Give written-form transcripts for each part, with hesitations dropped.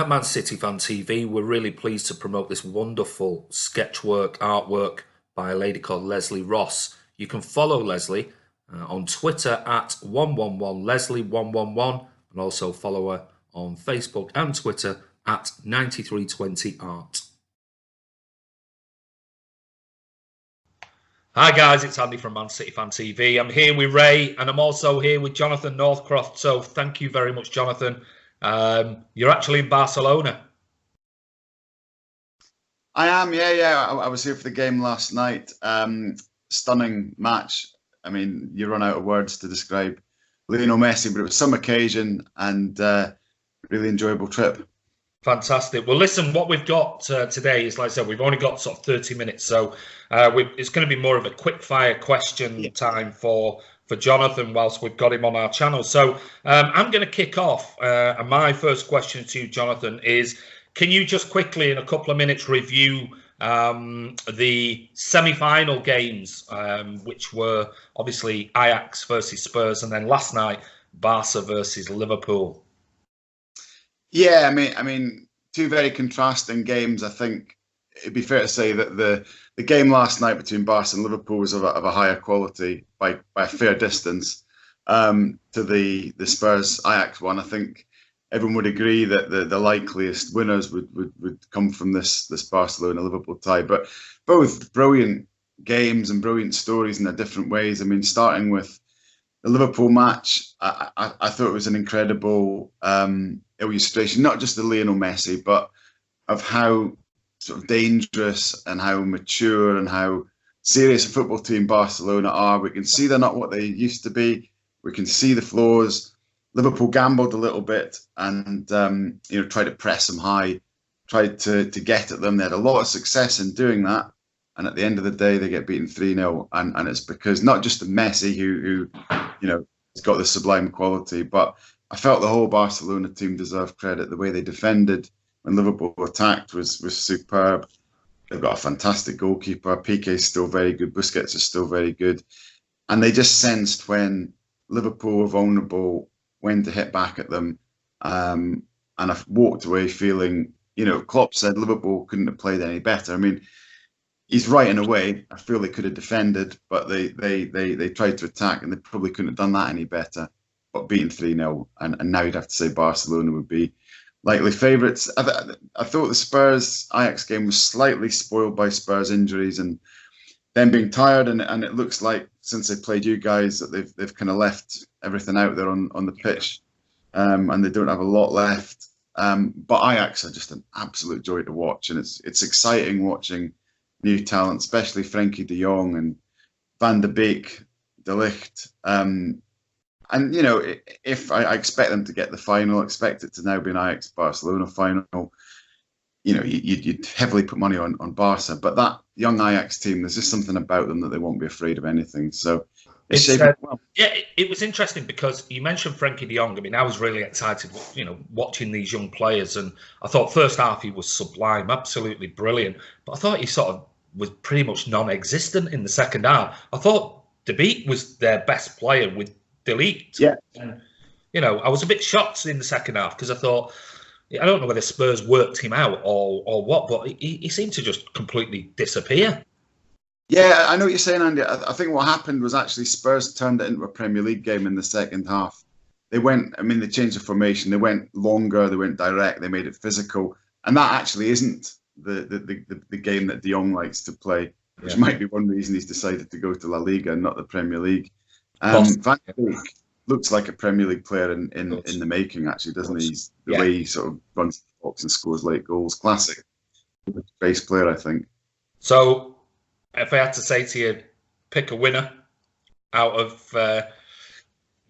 At Man City Fan TV, we're really pleased to promote this wonderful sketchwork artwork by a lady called Leslie Ross. You can follow Leslie on Twitter at 111Leslie111 and also follow her on Facebook and Twitter at 9320art. Hi guys, it's Andy from Man City Fan TV. I'm here with Ray and I'm also here with Jonathan Northcroft. So thank you very much, Jonathan. You're actually in Barcelona. I am, yeah. I was here for the game last night. Stunning match. I mean, you run out of words to describe Lionel Messi, but it was some occasion and really enjoyable trip. Fantastic. Well, listen, what we've got today is, like I said, we've only got sort of 30 minutes, so it's going to be more of a quick fire question time for Jonathan whilst we've got him on our channel. So I'm going to kick off, and my first question to you, Jonathan, is can you just quickly, in a couple of minutes, review the semi-final games, which were obviously Ajax versus Spurs, and then last night, Barca versus Liverpool? Yeah, I mean, two very contrasting games. I think it'd be fair to say that the game last night between Barca and Liverpool was of a higher quality by a fair distance to the Spurs Ajax one. I think everyone would agree that the likeliest winners would come from this Barcelona Liverpool tie. But both brilliant games and brilliant stories in their different ways. I mean, starting with the Liverpool match, I thought it was an incredible illustration, not just of Lionel Messi, but of how sort of dangerous and how mature and how serious a football team Barcelona are. We can see they're not what they used to be. We can see the flaws. Liverpool gambled a little bit and tried to press them high, tried to get at them. They had a lot of success in doing that. And at the end of the day, they get beaten 3-0. And it's because not just of Messi, who has got the sublime quality, but I felt the whole Barcelona team deserved credit. The way they defended when Liverpool attacked was superb. They've got a fantastic goalkeeper. Piqué's still very good. Busquets is still very good. And they just sensed when Liverpool were vulnerable, when to hit back at them. And I've walked away feeling, Klopp said Liverpool couldn't have played any better. I mean, he's right in a way. I feel they could have defended, but they tried to attack and they probably couldn't have done that any better. But beaten 3-0, and now you'd have to say Barcelona would be likely favourites. I thought the Spurs Ajax game was slightly spoiled by Spurs injuries and them being tired, and it looks like since they played you guys that they've kind of left everything out there on the pitch, and they don't have a lot left. But Ajax are just an absolute joy to watch, and it's exciting watching new talent, especially Frenkie de Jong and Van de Beek, De Ligt. And, if I expect them to get the final, expect it to now be an Ajax-Barcelona final, you'd heavily put money on Barca. But that young Ajax team, there's just something about them that they won't be afraid of anything. So it's well. Yeah, it was interesting because you mentioned Frenkie de Jong. I mean, I was really excited, watching these young players. And I thought first half he was sublime, absolutely brilliant. But I thought he sort of was pretty much non-existent in the second half. I thought De Beek was their best player with De Ligt. Yeah. And, I was a bit shocked in the second half because I thought, I don't know whether Spurs worked him out or what, but he seemed to just completely disappear. Yeah, I know what you're saying, Andy. I think what happened was actually Spurs turned it into a Premier League game in the second half. They changed the formation. They went longer. They went direct. They made it physical. And that actually isn't the game that De Jong likes to play, which might be one reason he's decided to go to La Liga and not the Premier League. Van de Beek looks like a Premier League player in the making, actually, doesn't he? The way he sort of runs the box and scores late goals. Classic base player, I think. So, if I had to say to you, pick a winner out of,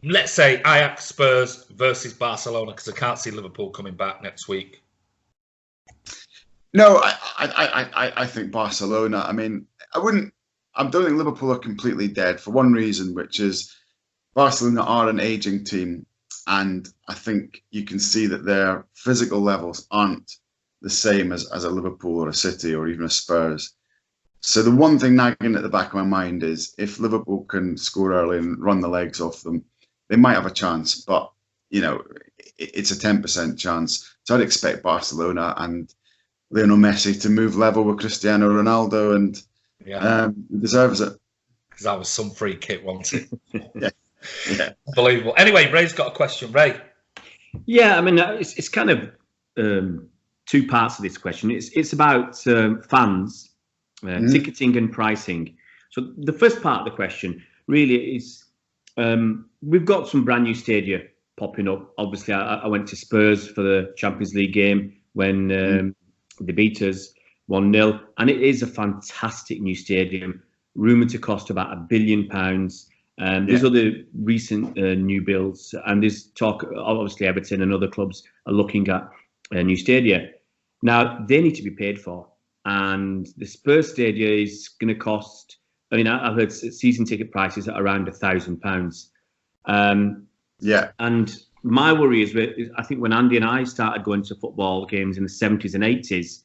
let's say, Ajax, Spurs versus Barcelona, because I can't see Liverpool coming back next week. No, I think Barcelona. I mean, I don't think Liverpool are completely dead for one reason, which is Barcelona are an aging team. And I think you can see that their physical levels aren't the same as a Liverpool or a City or even a Spurs. So the one thing nagging at the back of my mind is if Liverpool can score early and run the legs off them, they might have a chance. But, it's a 10% chance. So I'd expect Barcelona and Lionel Messi to move level with Cristiano Ronaldo, and he deserves it. Because that was some free kick, wasn't it? Yeah. Unbelievable. Anyway, Ray's got a question. Ray. Yeah, I mean, it's kind of two parts of this question. It's about fans, ticketing and pricing. So the first part of the question really is, we've got some brand new stadia popping up. Obviously, I went to Spurs for the Champions League game when they beat us 1-0, and it is a fantastic new stadium, rumoured to cost about £1 billion. There's other recent new builds, and there's talk, obviously Everton and other clubs are looking at a new stadia. Now, they need to be paid for, and the Spurs stadia is going to cost, I mean, I've heard season ticket prices at around £1,000. And my worry is, I think when Andy and I started going to football games in the 70s and 80s,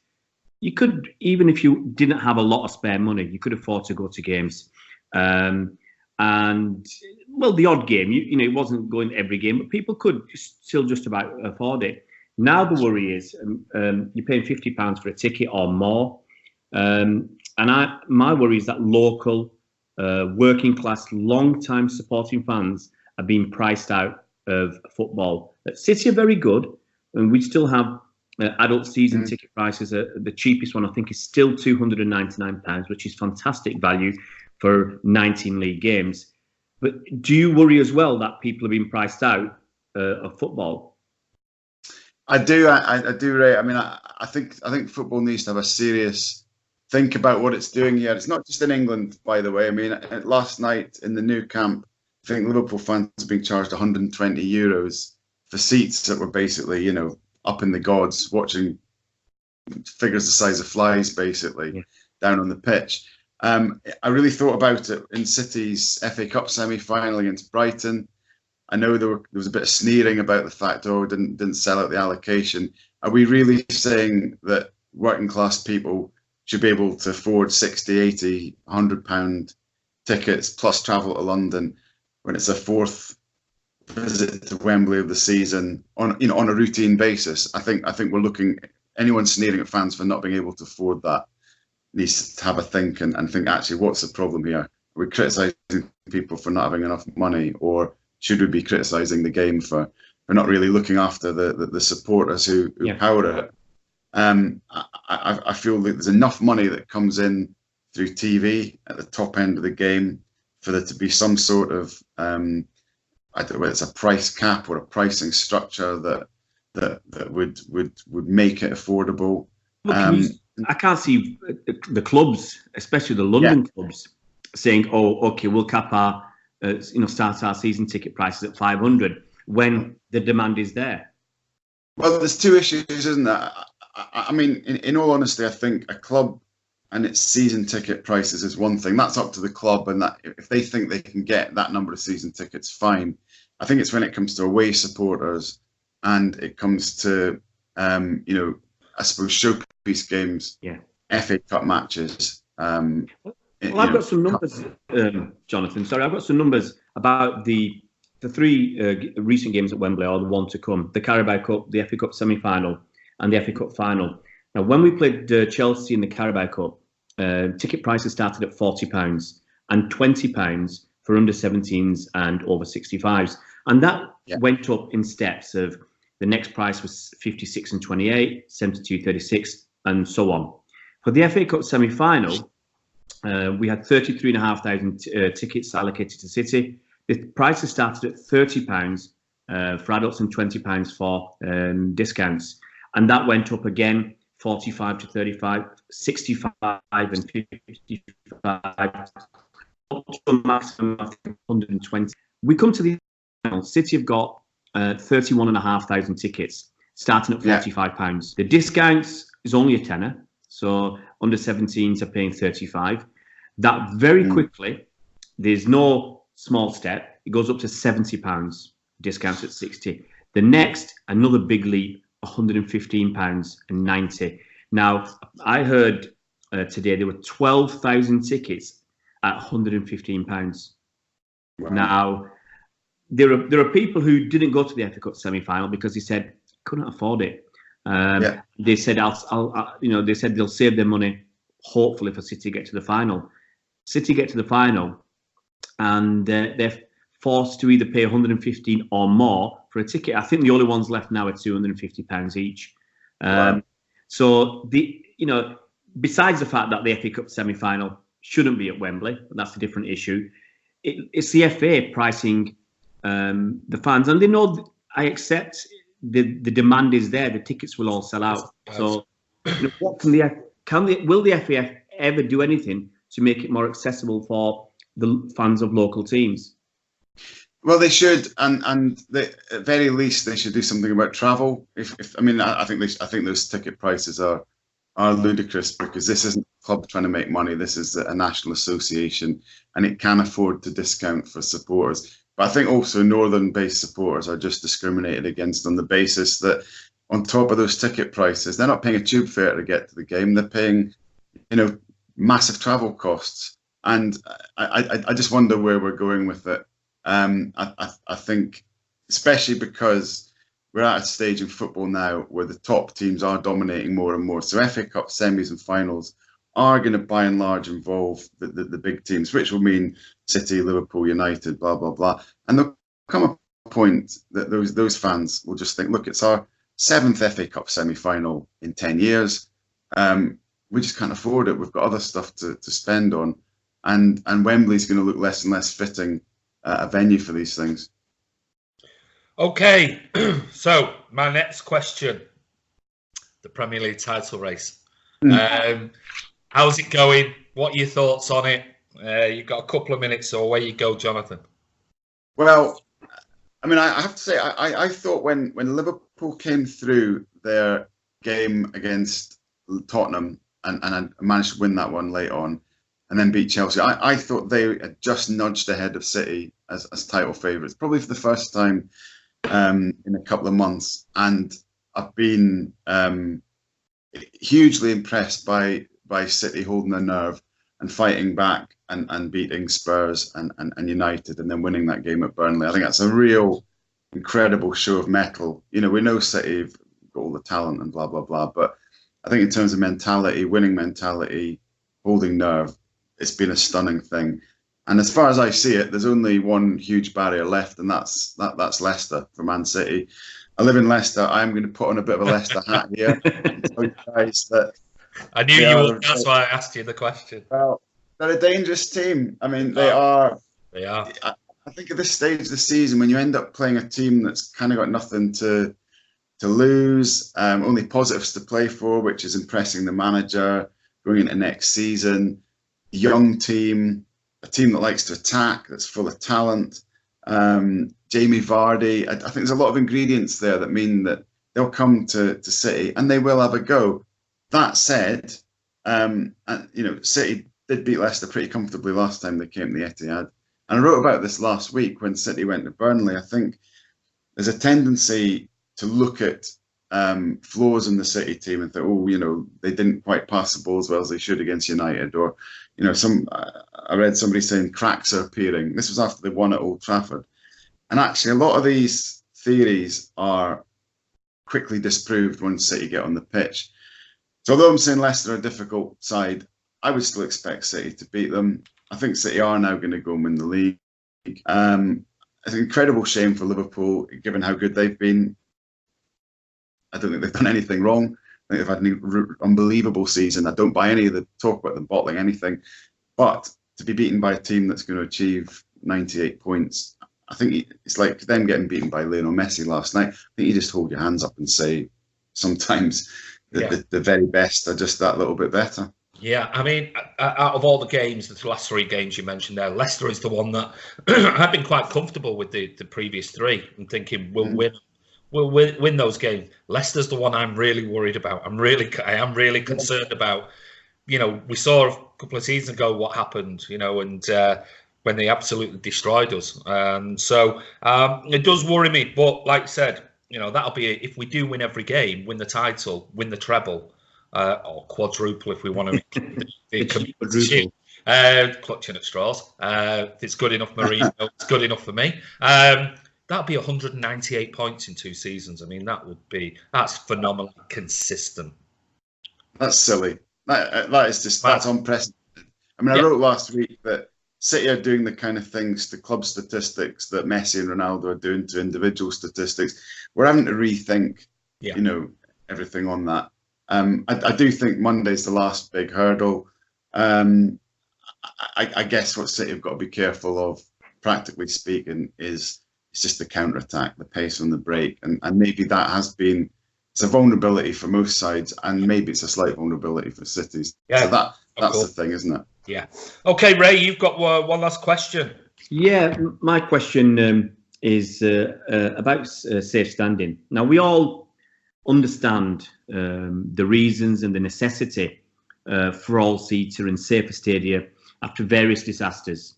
you could, even if you didn't have a lot of spare money, you could afford to go to games. And well, the odd game, you know, it wasn't going every game, but people could still just about afford it. Now the worry is you're paying £50 for a ticket or more, and my worry is that local, working class, long-time supporting fans are being priced out of football. City are very good, and we still have adult season ticket prices. The cheapest one I think is still £299, which is fantastic value for 19 league games. But do you worry as well that people are being priced out of football? I do, Ray. I mean, I think football needs to have a serious think about what it's doing here. It's not just in England, by the way. I mean, last night in the Nou Camp, I think Liverpool fans are being charged €120 for seats that were basically, you know, up in the gods, watching figures the size of flies, basically, down on the pitch. I really thought about it in City's FA Cup semi-final against Brighton. I know there was a bit of sneering about the fact, didn't sell out the allocation. Are we really saying that working class people should be able to afford 60, 80, £100 tickets plus travel to London when it's a fourth visit to Wembley of the season on a routine basis? I think we're looking, anyone sneering at fans for not being able to afford that needs to have a think and think, actually, what's the problem here? Are we criticising people for not having enough money, or should we be criticising the game for not really looking after the supporters who power it? I feel that there's enough money that comes in through TV at the top end of the game for there to be some sort of I don't know whether it's a price cap or a pricing structure that would make it affordable. I can't see the clubs, especially the London clubs, saying, "Oh, okay, we'll cap our, start our season ticket prices at 500 when the demand is there." Well, there's two issues, isn't there? I mean, in all honesty, I think a club and its season ticket prices is one thing. That's up to the club, and that if they think they can get that number of season tickets, fine. I think it's when it comes to away supporters and it comes to, I suppose, showpiece games, FA Cup matches. I've got some numbers, Jonathan. Sorry, I've got some numbers about the three recent games at Wembley, or the one to come: the Carabao Cup, the FA Cup semi-final, and the FA Cup final. Now, when we played Chelsea in the Carabao Cup, ticket prices started at £40 and £20 for under 17s and over 65s, and that went up in steps. Of the next price was 56 and 28, 72, 36, and so on. For the FA Cup semi-final, we had 33,500 tickets allocated to City. The prices started at £30 for adults and £20 for discounts. And that went up again, 45 to 35, 65 and 55, up to a maximum of 120. We come to the final. City have got 31,500 tickets, starting at £45. The discounts is only a tenner, so under 17s are paying 35. That very quickly, there's no small step. It goes up to £70, discounts at 60. The next, another big leap, £115 and 90. Now, I heard today there were 12,000 tickets at £115. Wow. Now, there are people who didn't go to the FA Cup semi-final because they said couldn't afford it. They said they said they'll save their money, hopefully, for City get to the final. City get to the final, and they're forced to either pay 115 or more for a ticket. I think the only ones left now are £250 each. Wow. So besides the fact that the FA Cup semi-final shouldn't be at Wembley, that's a different issue. It's the FA pricing the fans, and they know. I accept the demand is there. The tickets will all sell out. So, what will the FA ever do anything to make it more accessible for the fans of local teams? Well, they should, and at very least they should do something about travel. I think those ticket prices are ludicrous, because this isn't a club trying to make money. This is a national association, and it can afford to discount for supporters. But I think also northern-based supporters are just discriminated against on the basis that, on top of those ticket prices, they're not paying a tube fare to get to the game. They're paying, massive travel costs, and I just wonder where we're going with it. I think, especially because we're at a stage in football now where the top teams are dominating more and more. So FA Cup semis and finals are going to, by and large, involve the big teams, which will mean City, Liverpool, United, blah, blah, blah. And there'll come a point that those fans will just think, look, it's our 7th FA Cup semi-final in 10 years. We just can't afford it. We've got other stuff to spend on. And Wembley's going to look less and less fitting a venue for these things. Okay, so my next question, the Premier League title race. How's it going? What are your thoughts on it? You've got a couple of minutes, so away you go, Jonathan. Well, I have to say, I thought when Liverpool came through their game against Tottenham and managed to win that one late on, and then beat Chelsea, I thought they had just nudged ahead of City as title favourites, probably for the first time in a couple of months. And I've been hugely impressed by City holding their nerve and fighting back and beating Spurs and United, and then winning that game at Burnley. I think that's a real incredible show of mettle. We know City have got all the talent and blah, blah, blah. But I think in terms of mentality, winning mentality, holding nerve, it's been a stunning thing. And as far as I see it, there's only one huge barrier left, and that's Leicester for Man City. I live in Leicester. I'm going to put on a bit of a Leicester hat here and tell you guys that I knew you would. That's why I asked you the question. Well, they're a dangerous team. They are. They are. I think at this stage of the season, when you end up playing a team that's kind of got nothing to lose, only positives to play for, which is impressing the manager going into next season, young team, a team that likes to attack, that's full of talent. Jamie Vardy, I think there's a lot of ingredients there that mean that they'll come to City and they will have a go. That said, City did beat Leicester pretty comfortably last time they came to the Etihad. And I wrote about this last week when City went to Burnley. I think there's a tendency to look at flaws in the City team and think, they didn't quite pass the ball as well as they should against United. Or, I read somebody saying cracks are appearing. This was after they won at Old Trafford. And actually, a lot of these theories are quickly disproved once City get on the pitch. So although I'm saying Leicester are a difficult side, I would still expect City to beat them. I think City are now going to go and win the league. It's an incredible shame for Liverpool, given how good they've been. I don't think they've done anything wrong. I think they've had an unbelievable season. I don't buy any of the talk about them bottling anything. But to be beaten by a team that's going to achieve 98 points, I think it's like them getting beaten by Lionel Messi last night. I think you just hold your hands up and say sometimes the very best are just that little bit better. Yeah, out of all the games, the last 3 games you mentioned there, Leicester is the one that I've been quite comfortable with the previous 3 and thinking we'll win those games. Leicester's the one I'm really worried about. I am really concerned about. We saw a couple of seasons ago what happened, and when they absolutely destroyed us. So it does worry me. But like I said, that'll be if we do win every game, win the title, win the treble. Or quadruple if we want to be Clutching at straws. If it's good enough, Marino, it's good enough for me. That'd be 198 points in 2 seasons. I mean, that's phenomenally consistent. That's silly. That is just, that's unprecedented. I mean, I wrote last week that City are doing the kind of things to club statistics that Messi and Ronaldo are doing to individual statistics. We're having to rethink, you know, everything on that. I do think Monday's the last big hurdle. I guess what City have got to be careful of, practically speaking, is it's just the counter-attack, the pace on the break. And maybe that has been, it's a vulnerability for most sides, and maybe it's a slight vulnerability for Cities. Yeah, so that's the thing, isn't it? Yeah. Okay, Ray, you've got one last question. Yeah, my question is about safe standing. Now, we all understand the reasons and the necessity for all-seater and safer stadia after various disasters,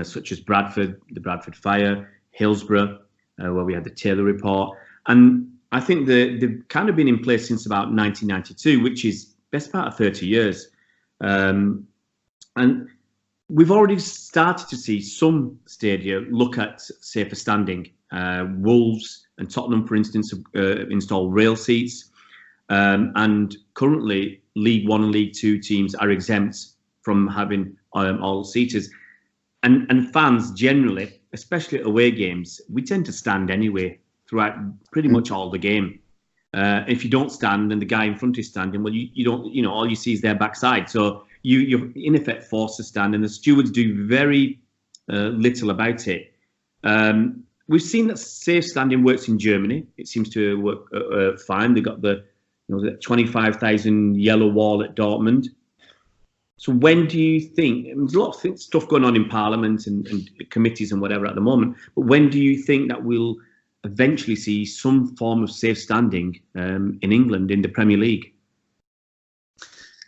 such as Bradford, the Bradford fire, Hillsborough, where we had the Taylor report. And I think they've kind of been in place since about 1992, which is best part of 30 years. And we've already started to see some stadia look at safer standing. Wolves and Tottenham, for instance, install rail seats. And currently, League One and League Two teams are exempt from having all-seaters. And fans generally, especially at away games, we tend to stand anyway throughout pretty much all the game. If you don't stand and the guy in front is standing, well, you don't, you know, all you see is their backside. So you're in effect forced to stand, and the stewards do very little about it. We've seen that safe standing works in Germany. It seems to work fine. They got the 25,000 yellow wall at Dortmund. So when do you think, there's a lot of stuff going on in Parliament and committees and whatever at the moment, but when do you think that we'll eventually see some form of safe standing in England in the Premier League?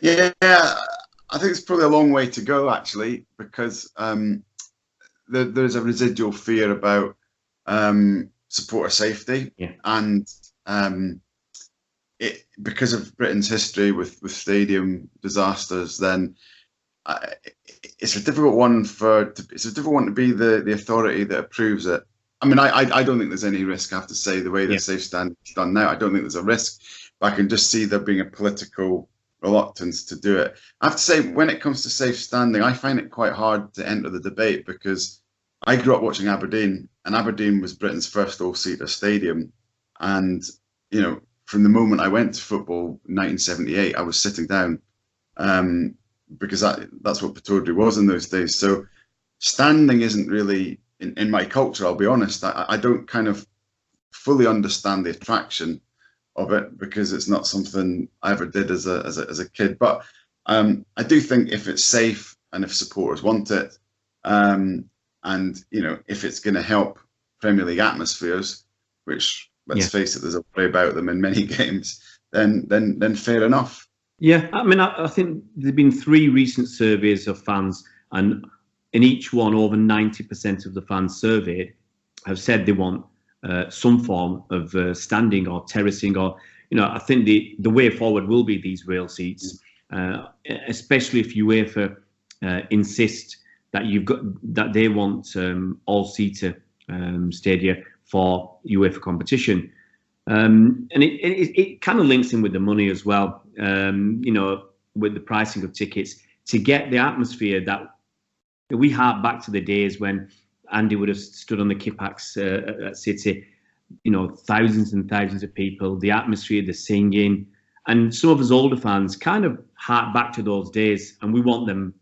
Yeah, I think it's probably a long way to go, actually, because there's a residual fear about supporter safety, and because of Britain's history with stadium disasters, then it's a difficult one to be the authority that approves it. I mean, I don't think there's any risk. I have to say, the way the safe stand is done now, I don't think there's a risk. But I can just see there being a political reluctance to do it. I have to say, when it comes to safe standing, I find it quite hard to enter the debate, because I grew up watching Aberdeen, and Aberdeen was Britain's first all-seater stadium. And, you know, from the moment I went to football in 1978, I was sitting down, because that's what POTY was in those days. So standing isn't really in my culture, I'll be honest. I don't kind of fully understand the attraction of it, because it's not something I ever did as a kid. But I do think if it's safe and if supporters want it, and you know, if it's going to help Premier League atmospheres, which, let's face it, there's a way about them in many games, then fair enough. Yeah, I mean, I think there've been 3 recent surveys of fans, and in each one, over 90% of the fans surveyed have said they want some form of standing or terracing, or, you know, I think the way forward will be these rail seats, especially if UEFA insist that they want all-seater stadia for UEFA competition. And it kind of links in with the money as well, you know, with the pricing of tickets, to get the atmosphere that we hark back to the days when Andy would have stood on the Kippax at City, you know, thousands and thousands of people, the atmosphere, the singing, and some of us older fans kind of hark back to those days, and we want them.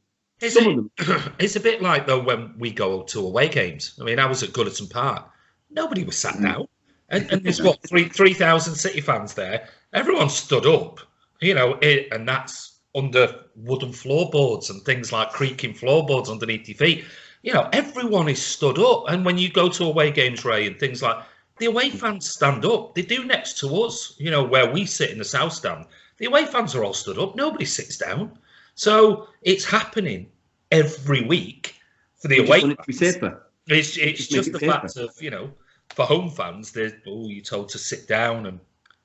It's a bit like, though, when we go to away games. I mean, I was at Goodison Park. Nobody was sat down. And there's, what, 3,000 City fans there. Everyone stood up, you know, and that's under wooden floorboards and things like creaking floorboards underneath your feet. You know, everyone is stood up. And when you go to away games, Ray, and things like, the away fans stand up. They do next to us, you know, where we sit in the south stand. The away fans are all stood up. Nobody sits down. So it's happening every week for the away fans. Be safer. It's just the fact of, you know, for home fans, you're told to sit down, and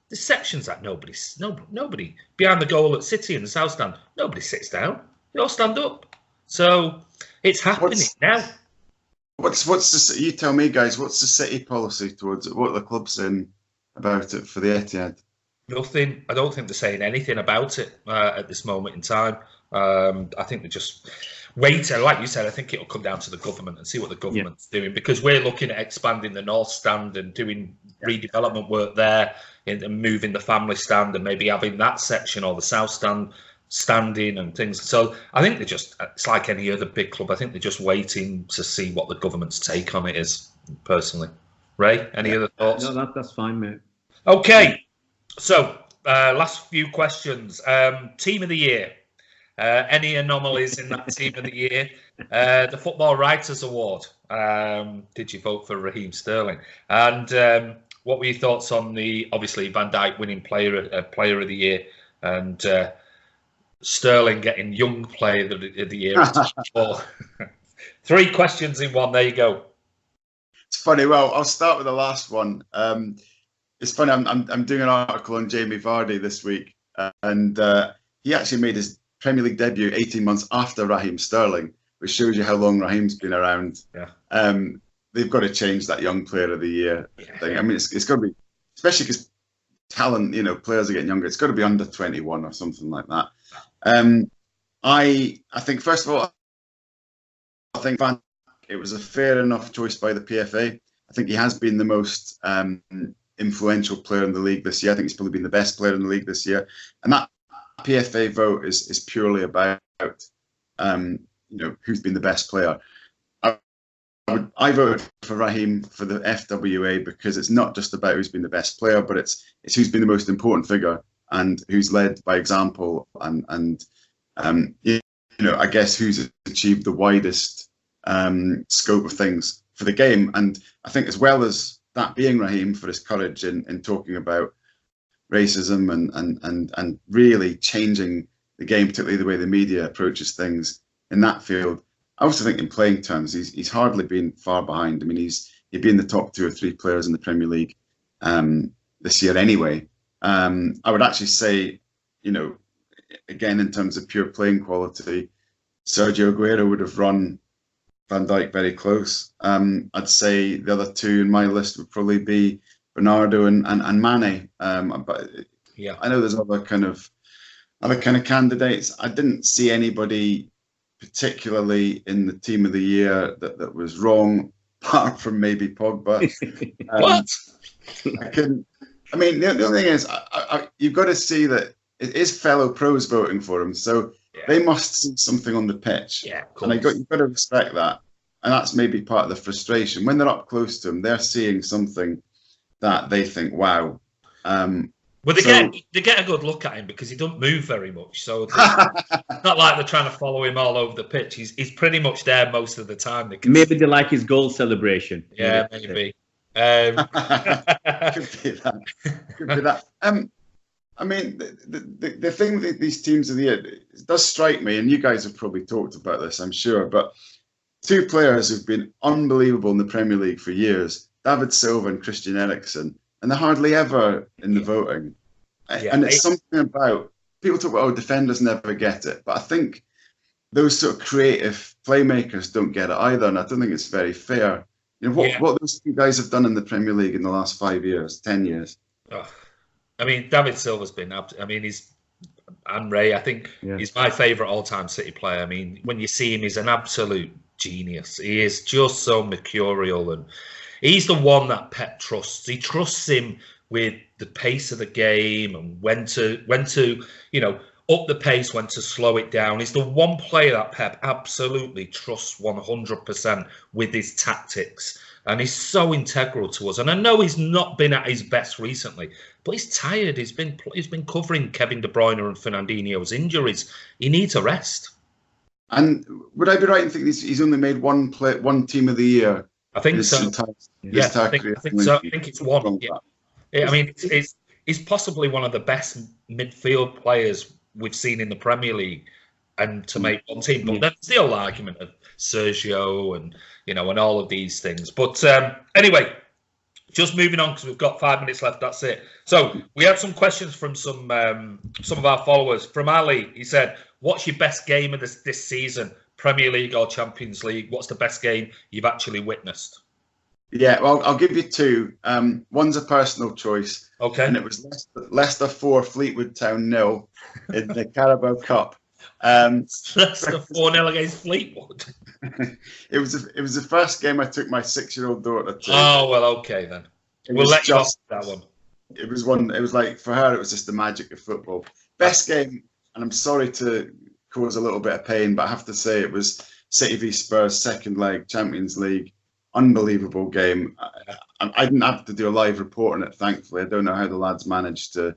there's sections that nobody behind the goal at City in the south stand, nobody sits down. They all stand up. So it's happening now. What's the, you tell me, guys, what's the City policy towards it? What are the clubs saying about it for the Etihad? Nothing. I don't think they're saying anything about it at this moment in time. I think they're just waiting. Like you said, I think it'll come down to the government and see what the government's doing, because we're looking at expanding the North Stand and doing redevelopment work there and moving the family stand and maybe having that section, or the South Stand standing and things. So I think they're just, it's like any other big club. I think they're just waiting to see what the government's take on it is, personally. Ray, any other thoughts? No, that's fine, mate. Okay, so last few questions. Team of the year. Any anomalies in that team of the year? The Football Writers Award. Did you vote for Raheem Sterling? And what were your thoughts on the, obviously, Van Dijk winning player of the year, and Sterling getting young player of the year? 3 questions in one. There you go. It's funny. Well, I'll start with the last one. It's funny. I'm doing an article on Jamie Vardy this week, and he actually made his Premier League debut 18 months after Raheem Sterling, which shows you how long Raheem's been around. Yeah. They've got to change that young player of the year thing. I mean, it's got to be, especially because talent, players are getting younger. It's got to be under 21 or something like that. I think, first of all, I think it was a fair enough choice by the PFA. I think he has been the most influential player in the league this year. I think he's probably been the best player in the league this year. And that PFA vote is purely about who's been the best player. I voted for Raheem for the FWA because it's not just about who's been the best player, but it's who's been the most important figure and who's led by example, and I guess who's achieved the widest scope of things for the game. And I think, as well as that being Raheem, for his courage in talking about racism and really changing the game, particularly the way the media approaches things in that field. I also think in playing terms, he's hardly been far behind. I mean, he'd be in the top 2 or 3 players in the Premier League this year anyway. I would actually say, again, in terms of pure playing quality, Sergio Aguero would have run Van Dijk very close. I'd say the other 2 in my list would probably be Bernardo and Mane. But yeah, I know there's other kind of candidates. I didn't see anybody particularly in the team of the year that was wrong, apart from maybe Pogba. What? I couldn't. I mean, the only thing is, you've got to see that it is fellow pros voting for him, so they must see something on the pitch. Yeah, and you've got to respect that. And that's maybe part of the frustration. When they're up close to him, they're seeing something that they think, wow. Well, they get a good look at him because he doesn't move very much. So it's not like they're trying to follow him all over the pitch. He's pretty much there most of the time. Maybe they like his goal celebration. Yeah, maybe. Could be that. Could be that. I mean, the thing that these teams of the year, it does strike me, and you guys have probably talked about this, I'm sure, but 2 players who've been unbelievable in the Premier League for years, David Silva and Christian Eriksen, and they're hardly ever in the voting. And it's something about, people talk about, defenders never get it, but I think those sort of creative playmakers don't get it either, and I don't think it's very fair. What those 2 guys have done in the Premier League in the last 5 years, 10 years. Oh, I mean, David Silva's been, and Ray, I think he's my favourite all-time City player. I mean, when you see him, he's an absolute genius. He is just so mercurial, and he's the one that Pep trusts. He trusts him with the pace of the game and when to up the pace, when to slow it down. He's the one player that Pep absolutely trusts 100% with his tactics. And he's so integral to us. And I know he's not been at his best recently, but he's tired. He's been covering Kevin De Bruyne and Fernandinho's injuries. He needs a rest. And would I be right in thinking he's only made one team of the year? I think so. I think so. I think it's one. Yeah. I mean, he's possibly one of the best midfield players we've seen in the Premier League, and to make one team. But there's the old argument of Sergio and all of these things. But anyway, just moving on because we've got 5 minutes left. That's it. So we had some questions from some of our followers. From Ali, he said, "What's your best game of this season? Premier League or Champions League, what's the best game you've actually witnessed? Yeah, well, I'll give you two. One's a personal choice. Okay. And it was Leicester 4, Fleetwood Town 0 in the Carabao Cup. Leicester 4-0 against Fleetwood. It was the first game I took my 6-year-old daughter to. Oh, well, okay then. We'll let you off that one. It was like, for her, it was just the magic of football. Best game, and I'm sorry to cause a little bit of pain, but I have to say it was City v Spurs, second leg, Champions League. Unbelievable game. I didn't have to do a live report on it, thankfully. I don't know how the lads managed to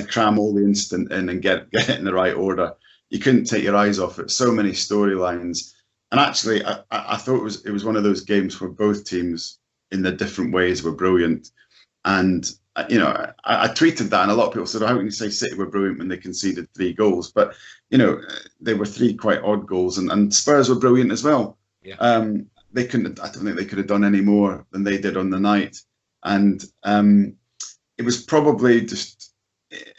cram all the instant in and get it in the right order. You couldn't take your eyes off it. So many storylines. And actually, I thought it was one of those games where both teams, in their different ways, were brilliant. And I tweeted that, and a lot of people said, "How can you say City were brilliant when they conceded 3 goals?" But they were 3 quite odd goals, and Spurs were brilliant as well. Yeah. They couldn't. I don't think they could have done any more than they did on the night. And it was probably just.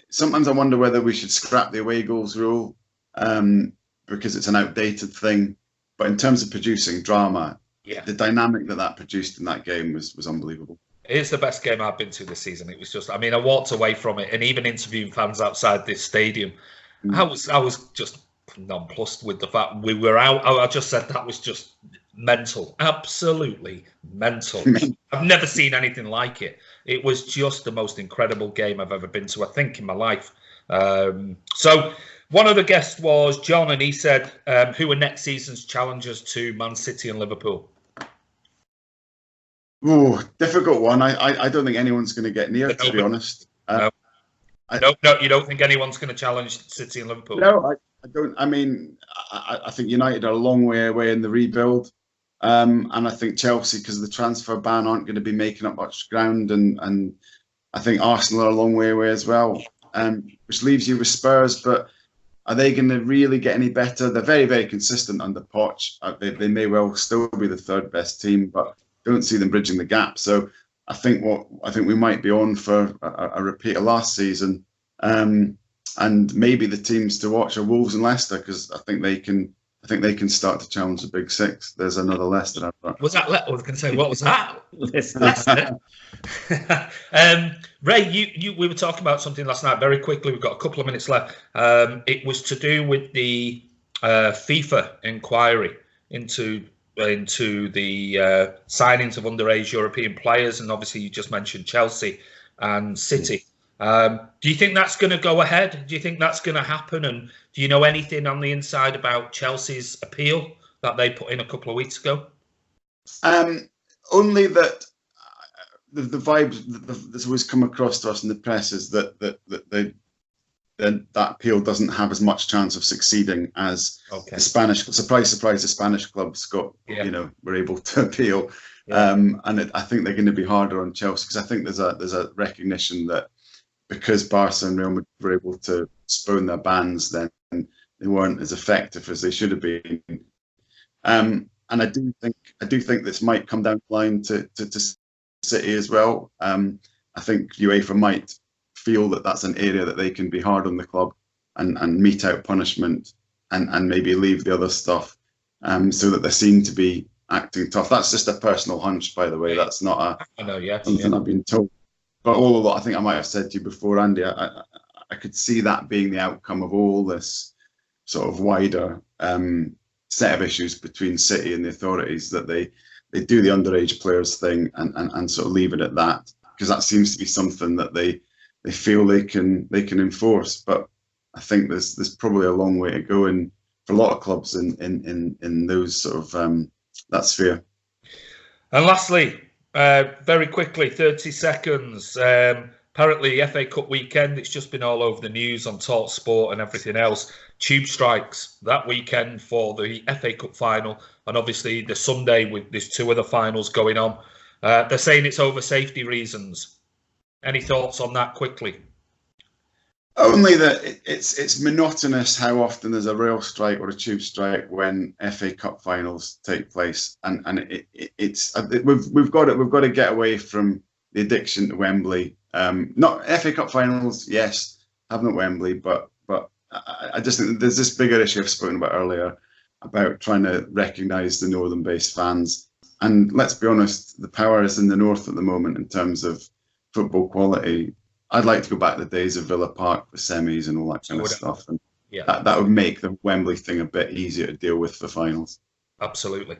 Sometimes I wonder whether we should scrap the away goals rule because it's an outdated thing. But in terms of producing drama, the dynamic that produced in that game was unbelievable. It's the best game I've been to this season. It was just, I mean, I walked away from it, and even interviewing fans outside this stadium, I was just nonplussed with the fact we were out. I just said that was just mental, absolutely mental. I've never seen anything like it. It was just the most incredible game I've ever been to, I think, in my life. So one of the guests was John, and he said, who are next season's challengers to Man City and Liverpool? Oh, difficult one. I don't think anyone's going to get near it, to be honest. No, you don't think anyone's going to challenge City and Liverpool? No, I don't. I mean, I think United are a long way away in the rebuild. And I think Chelsea, because of the transfer ban, aren't going to be making up much ground. And I think Arsenal are a long way away as well, which leaves you with Spurs. But are they going to really get any better? They're very, very consistent under Poch. They may well still be the 3rd best team, but don't see them bridging the gap. So I think we might be on for a repeat of last season. And maybe the teams to watch are Wolves and Leicester, because I think they can start to challenge the Big Six. There's another Leicester. Was that? I was going to say, what was that? Leicester. Ray, we were talking about something last night. Very quickly, we've got a couple of minutes left. It was to do with the FIFA inquiry into the signings of underage European players, and obviously you just mentioned Chelsea and City. Do you think that's going to go ahead? Do you think that's going to happen? And do you know anything on the inside about Chelsea's appeal that they put in a couple of weeks ago? Only that the vibes that's always come across to us in the press is that that appeal doesn't have as much chance of succeeding as the Spanish. Surprise, surprise, the Spanish clubs were able to appeal, and I think they're going to be harder on Chelsea, because I think there's a recognition that because Barca and Real Madrid were able to postpone their bans, then they weren't as effective as they should have been. And I do think this might come down the line to City as well. I think UEFA might feel that that's an area that they can be hard on the club and mete out punishment and maybe leave the other stuff, so that they seem to be acting tough. That's just a personal hunch, by the way. That's not something I've been told. But all of that, I think I might have said to you before, Andy, I could see that being the outcome of all this sort of wider set of issues between City and the authorities, that they do the underage players thing and sort of leave it at that, because that seems to be something that they feel they can enforce. But I think there's probably a long way to go in for a lot of clubs in those sort of that sphere. And lastly, very quickly, 30 seconds. Apparently, the FA Cup weekend, it's just been all over the news on Talk Sport and everything else. Tube strikes that weekend for the FA Cup final, and obviously the Sunday with there's 2 other finals going on. They're saying it's over safety reasons. Any thoughts on that quickly? Only that it's monotonous how often there's a rail strike or a tube strike when FA Cup finals take place, and we've got to get away from the addiction to Wembley. Not FA Cup finals, yes, have them at Wembley, but I just think there's this bigger issue I've spoken about earlier, about trying to recognise the northern-based fans. And let's be honest, the power is in the north at the moment in terms of football quality. I'd like to go back to the days of Villa Park, the semis and all that kind of stuff. And that would make the Wembley thing a bit easier to deal with for finals. Absolutely.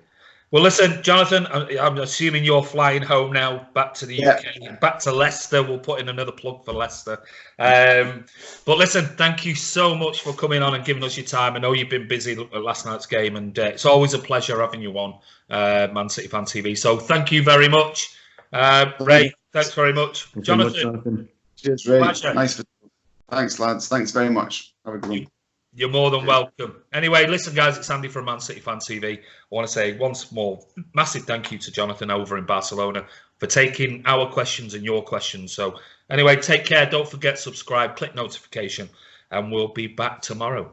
Well, listen, Jonathan, I'm assuming you're flying home now, back to the UK, back to Leicester. We'll put in another plug for Leicester. But listen, thank you so much for coming on and giving us your time. I know you've been busy at last night's game, and it's always a pleasure having you on Man City Fan TV. So thank you very much. Ray, thanks very much. Jonathan. Cheers, Ray. Nice. Thanks, lads. Thanks very much. Have a good one. You're more than welcome. Anyway, listen, guys, it's Andy from Man City Fan TV. I want to say once more, massive thank you to Jonathan over in Barcelona for taking our questions and your questions. So anyway, take care. Don't forget, subscribe, click notification, and we'll be back tomorrow.